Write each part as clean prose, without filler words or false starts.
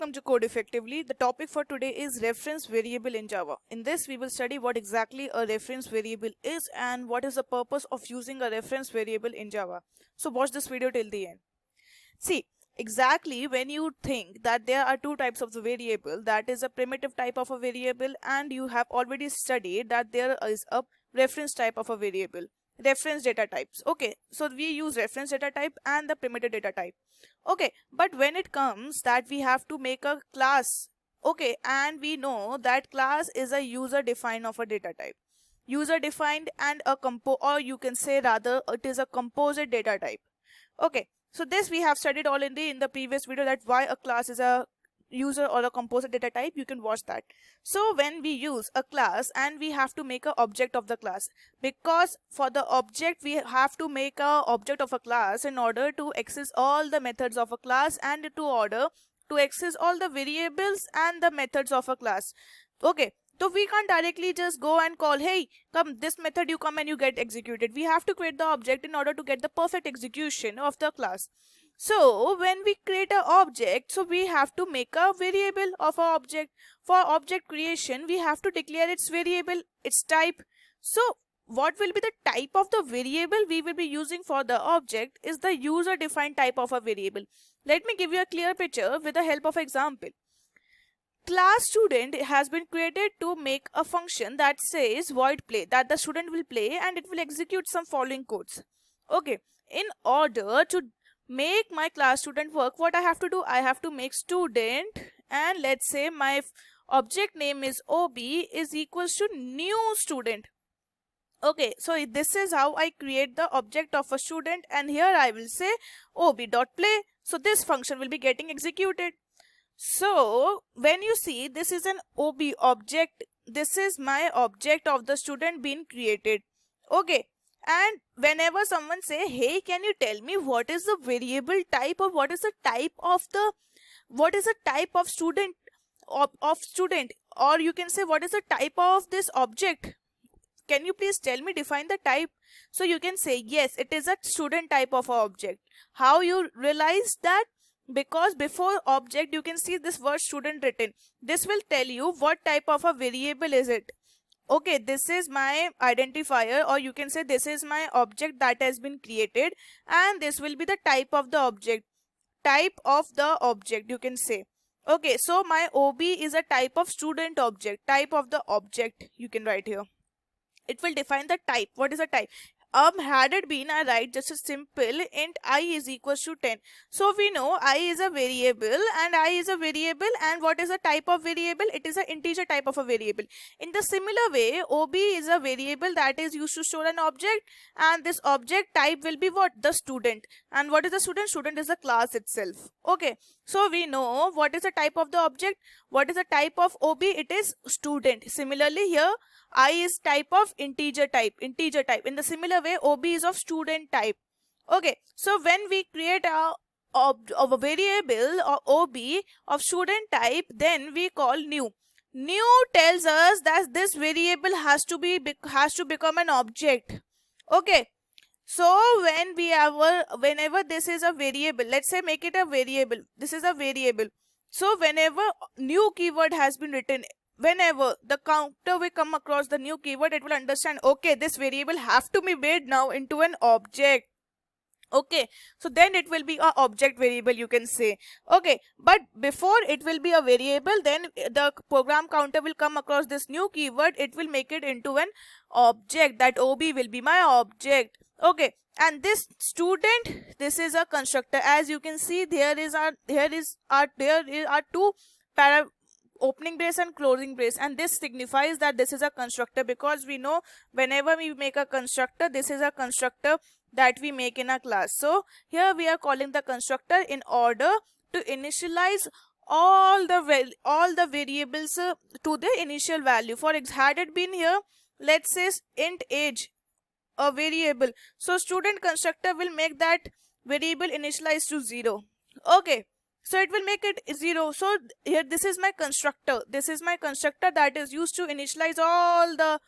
welcome to Code Effectively. The topic for today is reference variable in Java. In this, we will study what exactly a reference variable is and what is the purpose of using a reference variable in Java. So watch this video till the end. See, exactly when you think that there are two types of the variable, that is a primitive type of a variable, and you have already studied that there is a reference type of a variable. Reference data types. Okay, so we use reference data type and the primitive data type. Okay, but when it comes that we have to make a class, okay, and we know that class is a user defined of a data type, user defined and a or you can say rather it is a composite data type. Okay, so this we have studied already in the previous video, that why a class is a user or a composite data type. You can watch that. So when we use a class and we have to make an object of the class, because for the object we have to make a object of a class in order to access all the methods of a class and to order to access all the variables and the methods of a class. Okay, so we can't directly just go and call, hey, come this method, you come and you get executed. We have to create the object in order to get the perfect execution of the class. So when we create an object, so we have to make a variable of our object. For object creation, we have to declare its variable, its type. So what will be the type of the variable we will be using for the object is the user defined type of a variable. Let me give you a clear picture with the help of example. Class student has been created to make a function that says void play, that the student will play and it will execute some following codes. Okay, in order to make my class student work, what I have to do, I have to make student, and let's say my object name is OB is equals to new student. Okay, so this is how I create the object of a student, and here I will say ob.play. So this function will be getting executed. So when you see this is an OB object, this is my object of the student being created. Okay, and whenever someone say, hey, can you tell me what is the variable type, or what is the type of student of student, or you can say what is the type of this object, can you please tell me, define the type? So you can say yes, it is a student type of a object. How you realize that? Because before object you can see this word student written. This will tell you what type of a variable is it. Okay, this is my identifier, or you can say this is my object that has been created, and this will be the type of the object. Type of the object, you can say. Okay, so my OB is a type of student object. Type of the object you can write here. It will define the type. What is the type? Had it been, I write just a simple int I is equals to 10. So we know I is a variable, and I is a variable, and what is the type of variable? It is an integer type of a variable. In the similar way, OB is a variable that is used to store an object, and this object type will be what? The student. And what is the student? Student is the class itself. Okay, so we know what is the type of the object. What is the type of OB? It is student. Similarly here, I is type of integer type. In the similar way, OB is of student type. Okay, so when we create a variable or OB of student type, then we call new. New tells us that this variable has to become an object. Okay, so whenever this is a variable, let's say make it a variable. This is a variable. So whenever new keyword has been written, whenever the counter will come across the new keyword, it will understand, okay, this variable have to be made now into an object. Okay, so then it will be a object variable, you can say. Okay, but before it will be a variable, then the program counter will come across this new keyword, it will make it into an object. That OB will be my object. Okay, and this student, this is a constructor. As you can see, there are two opening brace and closing brace, and this signifies that this is a constructor, because we know whenever we make a constructor, this is a constructor that we make in a class. So here we are calling the constructor in order to initialize all the variables to their initial value. For example, had it been here, let's say int age, a variable, so student constructor will make that variable initialize to 0. Okay, so it will make it 0. So here this is my constructor. This is my constructor that is used to initialize all the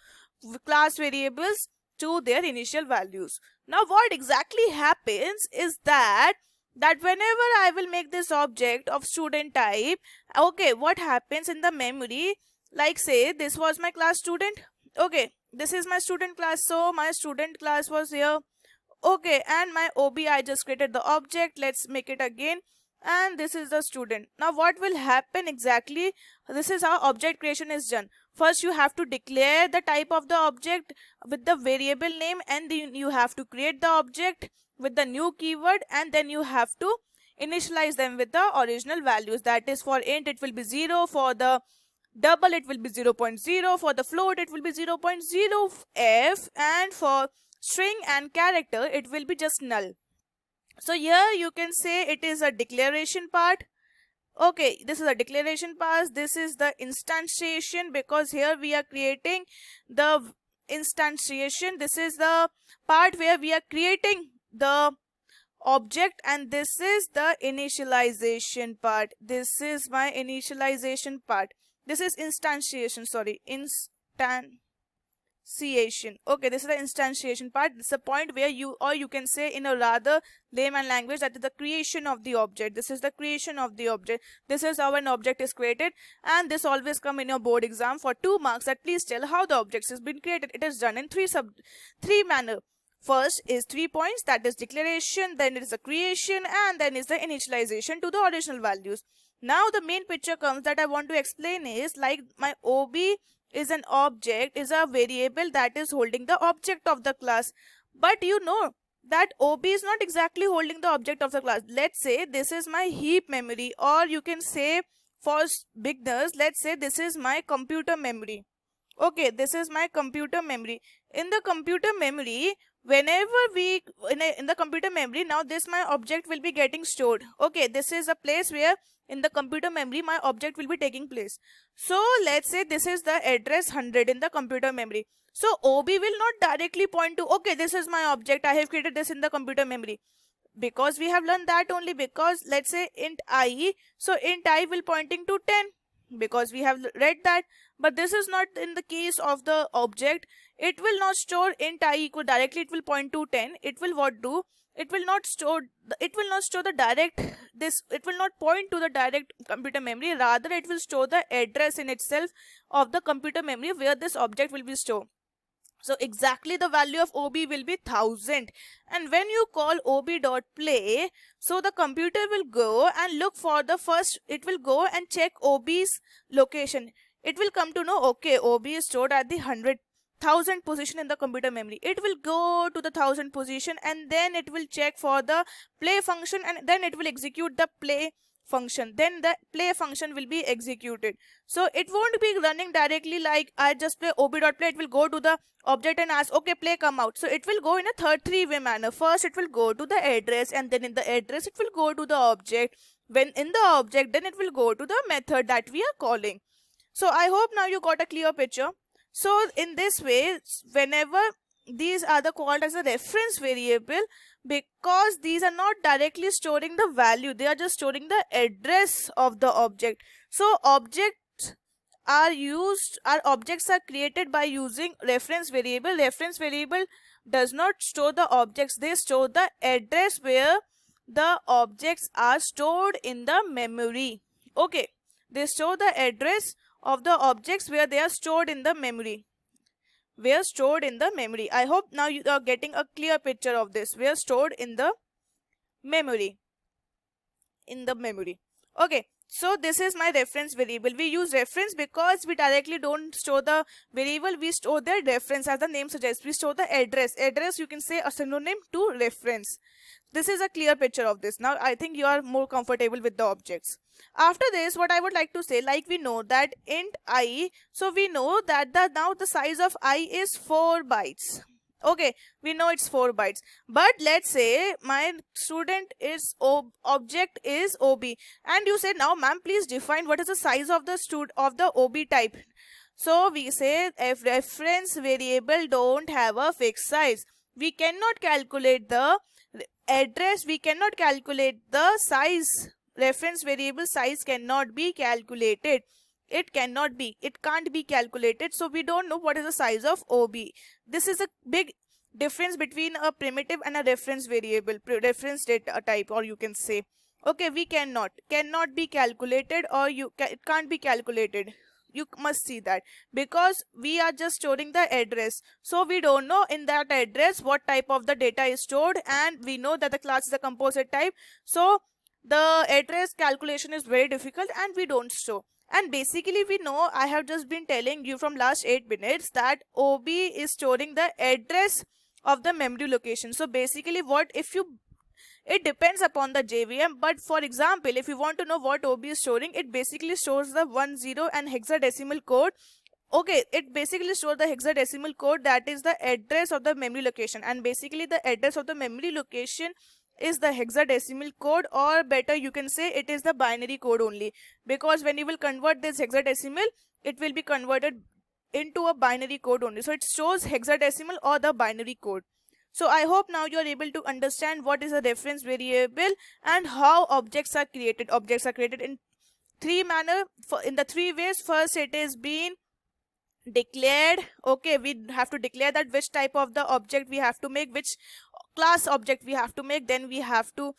class variables to their initial values. Now what exactly happens is that that whenever I will make this object of student type, okay, what happens in the memory, like say this was my class student, okay, this is my student class, so my student class was here, okay, and my OB, I just created the object, let's make it again, and this is the student. Now what will happen exactly, this is how object creation is done. First you have to declare the type of the object with the variable name, and then you have to create the object with the new keyword, and then you have to initialize them with the original values. That is, for int it will be 0, for the double it will be 0.0, for the float it will be 0.0f, and for string and character it will be just null. So here you can say it is a declaration part. Okay, this is a declaration part. This is the instantiation, because here we are creating the instantiation. This is the part where we are creating the object, and this is the initialization part. This is my initialization part. This is instantiation, sorry, instantiation. Okay, this is the instantiation part. This is the point where you, or you can say in a rather layman language, that is the creation of the object. This is the creation of the object. This is how an object is created, and this always come in your board exam for 2 marks, that please tell how the object has been created. It is done in three manner. First is 3 points, that is declaration, then it is the creation, and then is the initialization to the original values. Now the main picture comes that I want to explain is, like my OB is an object, is a variable that is holding the object of the class. But you know that OB is not exactly holding the object of the class. Let's say this is my heap memory, or you can say for beginners, let's say this is my computer memory. Okay, this is my computer memory. In the computer memory, whenever we in the computer memory, now this my object will be getting stored. Okay, this is a place where in the computer memory my object will be taking place. So let's say this is the address 100 in the computer memory. So OB will not directly point to, okay, this is my object, I have created this in the computer memory, because we have learned that only, because let's say int I, so int I will pointing to 10, because we have read that. But this is not in the case of the object. It will not store int I equal directly, it will point to 10. It will what do, it will not store the direct, this, it will not point to the direct computer memory, rather it will store the address in itself of the computer memory where this object will be stored. So exactly the value of OB will be 1000, and when you call OB.play, so the computer will go and look for the first, it will go and check OB's location. It will come to know, okay, OB is stored at the 100,000 position in the computer memory. It will go to the 1000 position, and then it will check for the play function, and then it will execute the play function. Then the play function will be executed. So it won't be running directly like I just play OB.play. It will go to the object and ask, okay, play come out. So it will go in a three-way manner. First it will go to the address, and then in the address it will go to the object. When in the object, then it will go to the method that we are calling. So I hope now you got a clear picture. So in this way, whenever these are the called as a reference variable, because these are not directly storing the value, they are just storing the address of the object. So objects are created by using reference variable. Reference variable does not store the objects, they store the address where the objects are stored in the memory. Okay, they store the address of the objects where they are stored in the memory. I hope now you are getting a clear picture of this. We are stored in the memory. Okay, so this is my reference variable. We use reference because we directly don't store the variable, we store the reference. As the name suggests, we store the address. Address, you can say a synonym to reference. This is a clear picture of this. Now I think you are more comfortable with the objects. After this, what I would like to say, like we know that int I, so we know that now the size of I is 4 bytes. Okay, we know it's 4 bytes. But let's say my student is object is OB, and you say, now ma'am, please define what is the size of the OB type. So we say if reference variable don't have a fixed size, we cannot calculate the address, we cannot calculate the size. Reference variable size cannot be calculated. It can't be calculated. So we don't know what is the size of OB. This is a big difference between a primitive and a reference variable, reference data type, or you can say, okay, we cannot be calculated, or it can't be calculated. You must see that, because we are just storing the address, so we don't know in that address what type of the data is stored, and we know that the class is a composite type, so the address calculation is very difficult and we don't store. And basically we know, I have just been telling you from last 8 minutes that OB is storing the address of the memory location. So basically what if you, it depends upon the JVM, but for example if you want to know what OB is storing, it basically stores the 10 and hexadecimal code. Okay, it basically stores the hexadecimal code, that is the address of the memory location, and basically the address of the memory location is the hexadecimal code, or better you can say it is the binary code only, because when you will convert this hexadecimal, it will be converted into a binary code only, so it shows hexadecimal or the binary code. So I hope now you are able to understand what is a reference variable and how objects are created. Objects are created in in the three ways. First, it is being declared. Okay, we have to declare that which type of the object we have to make, which class object we have to make. Then we have to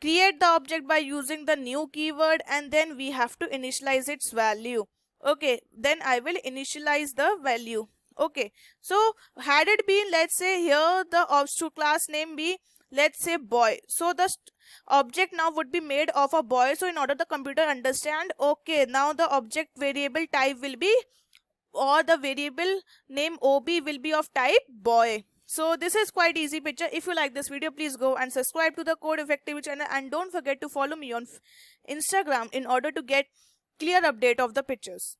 create the object by using the new keyword, and then we have to initialize its value. Okay, then I will initialize the value. Okay, so had it been, let's say here the obs2 class name be, let's say, boy, so the object now would be made of a boy. So in order the computer understand, okay, now the object variable type will be, or the variable name OB will be of type boy. So this is quite easy picture. If you like this video, please go and subscribe to the Code Effective channel, and don't forget to follow me on Instagram in order to get clear update of the pictures.